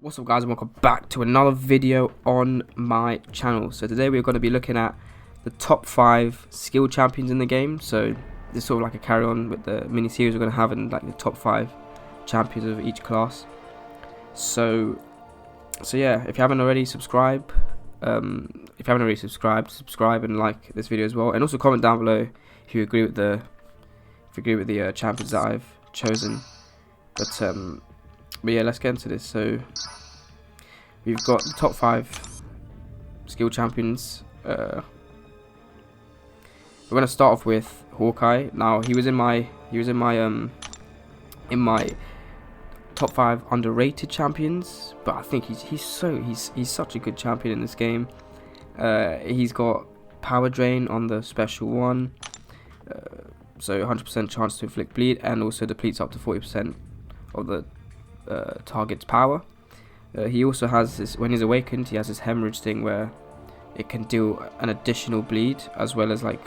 What's up guys, and welcome back to another video on my channel. So today we're going to be looking at the top 5 skill champions in the game. So this is sort of like a carry on with the mini series we're going to have, in like the top 5 champions of each class. So yeah, if you haven't already, subscribe. Subscribe and like this video as well, and also comment down below if you agree with the champions that I've chosen. But yeah, let's get into this. So we've got the top 5 skill champions. We're gonna start off with Hawkeye. Now he was in my top 5 underrated champions, but I think he's such a good champion in this game. He's got power drain on the special one, so 100% chance to inflict bleed, and also depletes up to 40% of the target's power. He also has this, when he's awakened, he has this hemorrhage thing where it can deal an additional bleed as well as like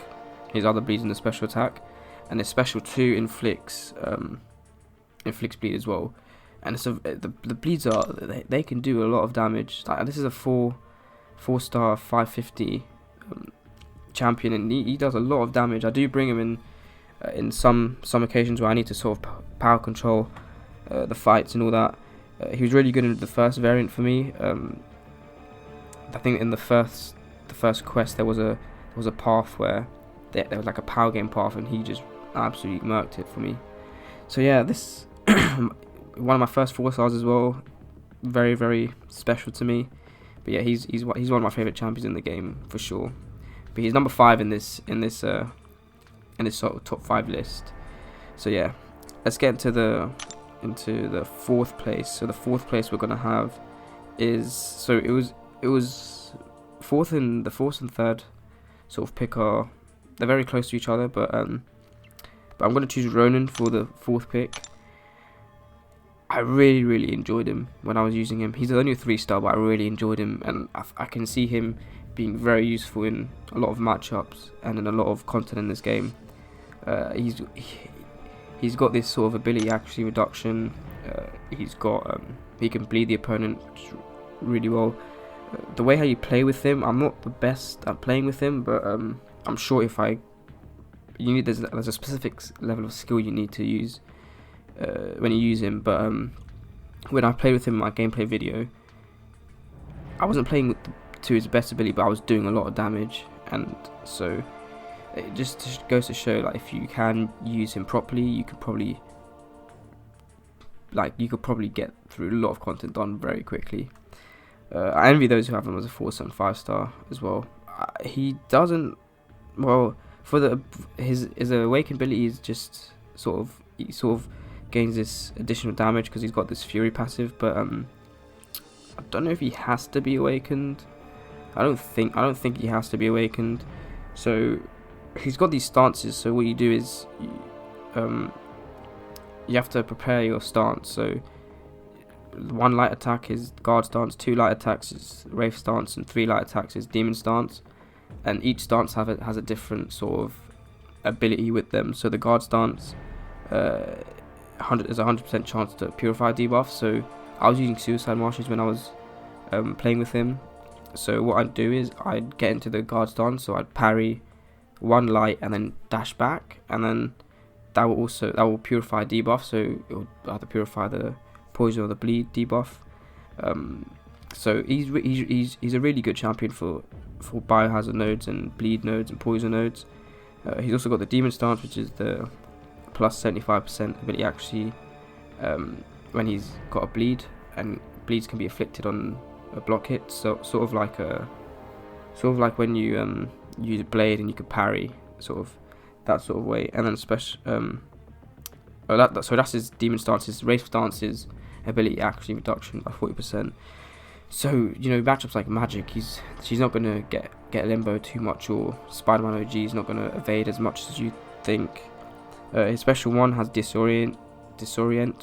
his other bleeds in the special attack, and his special 2 inflicts bleed as well. And it's the bleeds they can do a lot of damage. Like, this is a 4-star 550 champion, and he does a lot of damage. I do bring him in some occasions where I need to sort of power control the fights and all that. He was really good in the first variant for me. I think in the first quest there was a path where there was like a power game path, and he just absolutely murked it for me. So yeah, this one of my first 4 stars as well. Very, very special to me. But yeah, he's one of my favorite champions in the game for sure. But he's number 5 in this sort of top 5 list. So yeah, let's get into the 4th place. So the 4th place we're gonna have is, so it was 4th and 3rd sort of pick are, they're very close to each other, but I'm gonna choose Ronan for the 4th pick. I really enjoyed him when I was using him. He's only a 3-star, but I really enjoyed him, and I can see him being very useful in a lot of matchups and in a lot of content in this game. He's got this sort of ability accuracy reduction. He can bleed the opponent really well. The way how you play with him, I'm not the best at playing with him, but I'm sure there's a specific level of skill you need to use when you use him. But when I played with him in my gameplay video, I wasn't playing to his best ability, but I was doing a lot of damage, and so it just goes to show, like, if you can use him properly, you could probably get through a lot of content done very quickly. I envy those who have him as a 4-star and 5-star as well. He doesn't, well, for his awakened ability is just he sort of gains this additional damage because he's got this fury passive, but I don't know if he has to be awakened. I don't think he has to be awakened. So he's got these stances, so what you do is you have to prepare your stance. So 1 light attack is guard stance, 2 light attacks is wraith stance, and 3 light attacks is demon stance, and each stance has a different sort of ability with them. So the guard stance there's a 100% chance to purify debuff. So I was using suicide marshes when I was playing with him. So what I'd do is I'd get into the guard stance, so I'd parry 1 light and then dash back, and then that will purify debuff, so it will either purify the poison or the bleed debuff. So he's a really good champion for biohazard nodes and bleed nodes and poison nodes. He's also got the demon stance, which is the plus 75% ability accuracy when he's got a bleed, and bleeds can be afflicted on a block hit. So sort of like when you use a blade and you could parry, sort of that sort of way. And then special so that's his demon stance. His wraith stance is ability accuracy reduction by 40%. So, you know, matchups like Magic, she's not gonna get limbo too much, or Spider-Man OG is not gonna evade as much as you think. His special 1 has disorient,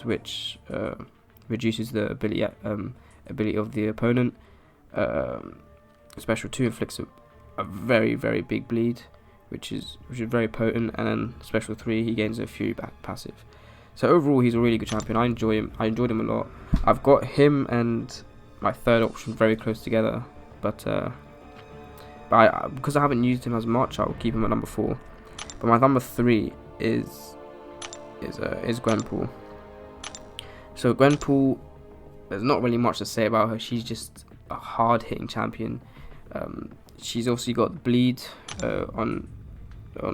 which reduces the ability of the opponent. Special 2 inflicts a very big bleed, which is very potent, and then special 3 he gains a fury back passive. So overall, he's a really good champion. I enjoy him. I enjoyed him a lot. I've got him and my third option very close together, but because I haven't used him as much, I'll keep him at number 4. But my number 3 is Gwenpool. So Gwenpool, there's not really much to say about her. She's just a hard-hitting champion. She's obviously got bleed on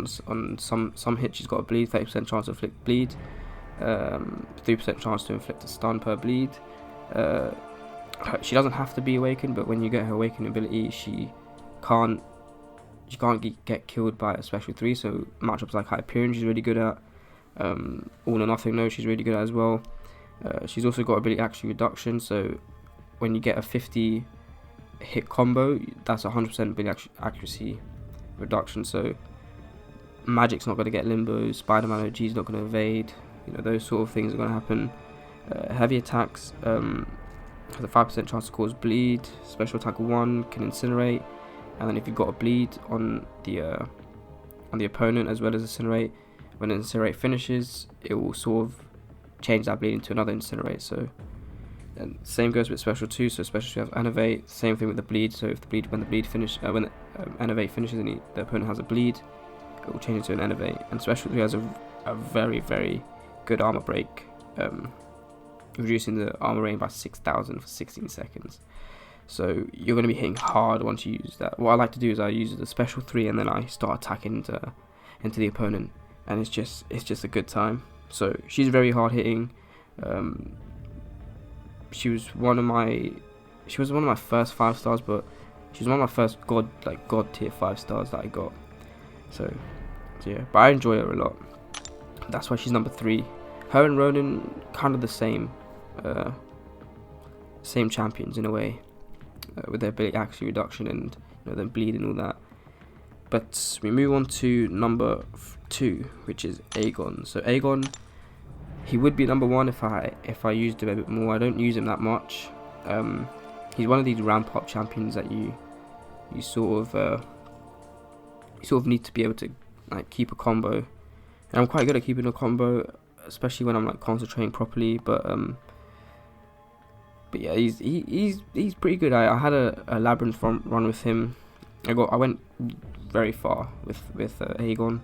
some hits. She's got a bleed, 30% chance to inflict bleed, 3% chance to inflict a stun per bleed. She doesn't have to be awakened, but when you get her awakened ability, she can't get killed by a special 3. So matchups like Hyperion, she's really good at. All or Nothing, no, she's really good at as well. She's also got ability accuracy reduction, so when you get a 50 hit combo, that's 100% ability accuracy reduction. So Magic's not going to get limbo, Spider-Man OG is not going to evade. Those sort of things are going to happen. Heavy attacks has a 5% chance to cause bleed. Special attack 1 can incinerate, and then if you've got a bleed on the opponent as well as incinerate, when incinerate finishes, it will sort of change that bleed into another incinerate. So, and same goes with special 2. So special 2 has Innovate. Same thing with the bleed. So if when the Innovate finishes and the opponent has a bleed, it will change into an Innovate. And special 3 has a very, very good armor break, reducing the armor rating by 6,000 for 16 seconds. So you're going to be hitting hard once you use that. What I like to do is I use the special 3 and then I start attacking into the opponent, and it's just a good time. So she's very hard hitting. She was one of my first 5 stars, but she's one of my first god tier 5 stars that I got. So yeah, but I enjoy her a lot. That's why she's number 3. Her and Ronin kind of the same champions in a way, with their ability accuracy reduction and them bleed and all that. But we move on to number 2, which is Aegon. So Aegon, he would be number 1 if I used him a bit more. I don't use him that much. He's one of these ramp up champions that you sort of need to be able to keep a combo. And I'm quite good at keeping a combo, especially when I'm concentrating properly. But yeah, he's pretty good. I had a labyrinth run with him. I went very far with Aegon.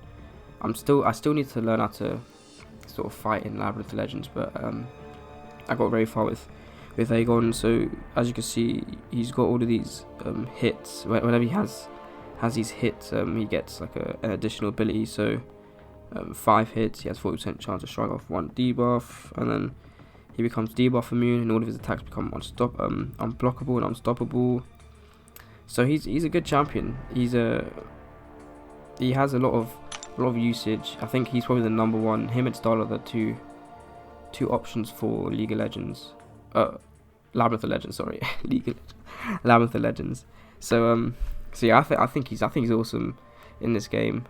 I still need to learn how to sort of fight in Labyrinth Legends, but I got very far with Aegon. So as you can see, he's got all of these hits. Whenever he has these hits, he gets an additional ability. So 5 hits, he has 40% chance to strike off 1 debuff, and then he becomes debuff immune, and all of his attacks become unblockable and unstoppable. So he's a good champion. He has a lot of usage. I think he's probably the number 1. Him and Starla are the two options for League of Legends. Labyrinth of Legends, sorry, Labyrinth of Legends. So yeah, I think he's awesome in this game.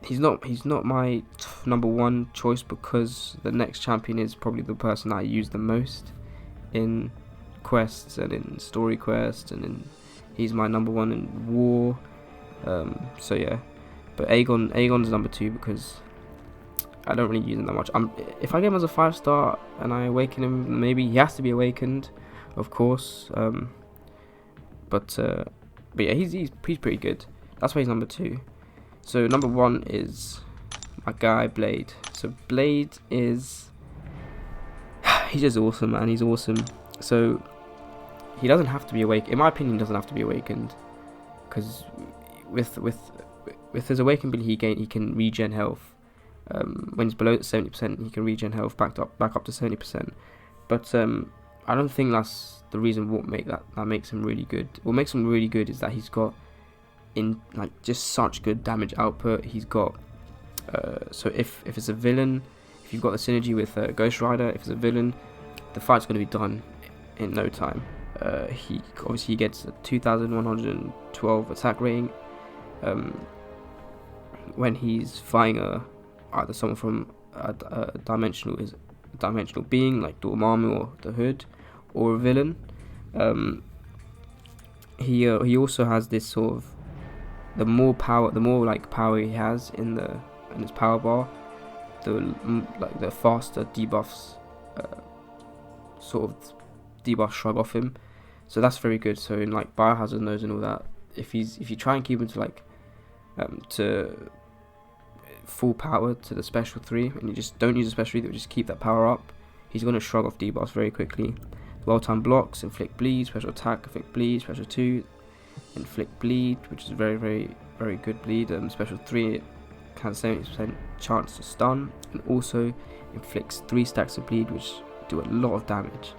He's not my number 1 choice because the next champion is probably the person I use the most in quests and in story quests, and he's my number 1 in war. So yeah, but Aegon's number 2 because I don't really use him that much. If I get him as a 5-star and I awaken him, maybe he has to be awakened, of course. But yeah, he's pretty good. That's why he's number 2. So number 1 is my guy Blade. So Blade he's just awesome, man. He's awesome. So he doesn't have to be awakened. In my opinion, he doesn't have to be awakened, because with his awakened ability, he can regen health. When he's below 70%, he can regen health back up to 70%. But I don't think that's the reason that makes him really good. What makes him really good is that he's got just such good damage output. He's got so if it's a villain, if you've got the synergy with Ghost Rider, if it's a villain, the fight's going to be done in no time. He gets a 2,112 attack rating when he's fighting either someone from a dimensional being like Dormammu or the Hood, or a villain. He also has this sort of, the more power he has in his power bar, the faster debuffs, sort of debuff shrug off him. So that's very good. So in like Biohazard nodes and all that, if you try and keep him to like to full power to the special 3, and you just don't use the special 3, but just keep that power up, he's going to shrug off debuffs very quickly. Well-timed blocks, inflict bleed, special attack, inflict bleed, special 2, inflict bleed, which is very, very, very good bleed. Special 3 has 70% chance to stun, and also inflicts 3 stacks of bleed, which do a lot of damage.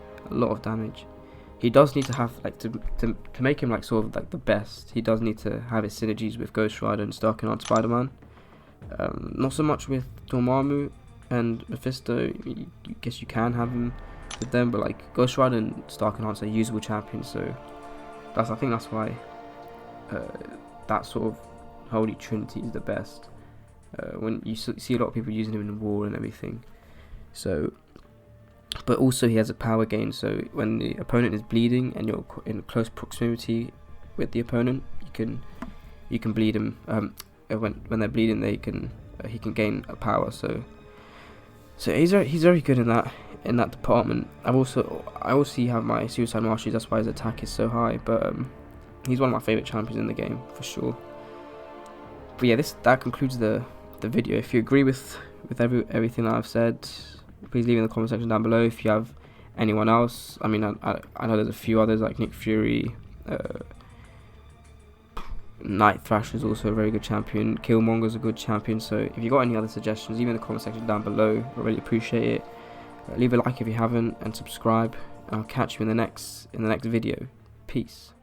He does need to have like to make him like sort of like the best. He does need to have his synergies with Ghost Rider and Starkey Spider-Man. Not so much with Dormammu and Mephisto. I guess you can have him with them, but like Ghost Rider and Starkey are usable champions, so I think that's why that sort of Holy Trinity is the best. When you see a lot of people using him in war and everything. So, but also he has a power gain. So when the opponent is bleeding and you're in close proximity with the opponent, you can bleed him. When they're bleeding, he can gain a power. So he's very good in that department. I also have my Suicide Mastery. That's why his attack is so high. But he's one of my favorite champions in the game for sure. But yeah, that concludes the video. If you agree with everything that I've said, please leave in the comment section down below. If you have anyone else, I mean, I know there's a few others like Nick Fury. Night Thrasher is also a very good champion. Killmonger's a good champion. So if you got any other suggestions, leave in the comment section down below. I really appreciate it. Leave a like if you haven't, and subscribe. I'll catch you in the next video. Peace.